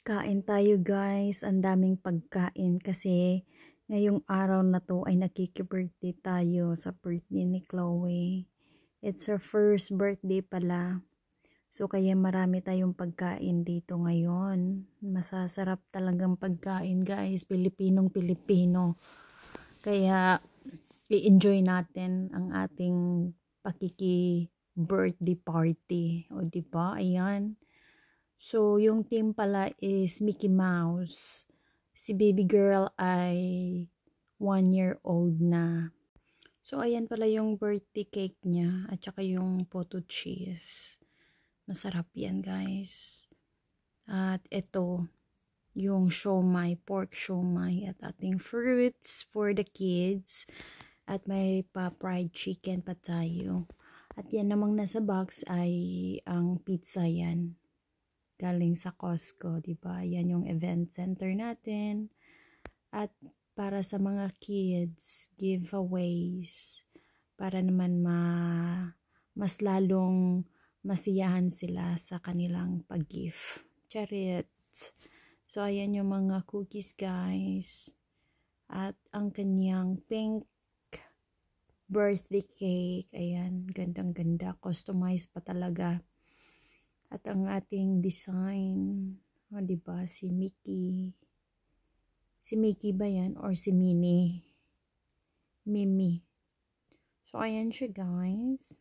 Kain tayo guys, ang daming pagkain kasi ngayong araw na to ay nakiki-birthday tayo sa birthday ni Chloe. It's her first birthday pala. So kaya marami tayong pagkain dito ngayon. Masasarap talagang pagkain guys, Pilipinong-Pilipino. Kaya i-enjoy natin ang ating pakiki-birthday party. O diba? Ayan. So, yung team pala is Mickey Mouse. Si baby girl ay 1 year old na. So, ayan pala yung birthday cake niya at saka yung photo cheese. Masarap yan guys. At ito, yung siomai, pork siomai at ating fruits for the kids. At may pa-fried chicken pa tayo. At yan namang nasa box ay ang pizza yan. Galing sa Costco, 'di ba? Yan yung event center natin. At para sa mga kids, giveaways para naman mas lalong masiyahan sila sa kanilang pag-gift. Charits. So ayan yung mga cookies, guys. At ang kanyang pink birthday cake. Ayan, gandang-ganda. Customized pa talaga. At ang ating design, diba, si Mickey. Si Mickey ba yan? Or si Minnie? Mimi. So, ayan siya guys.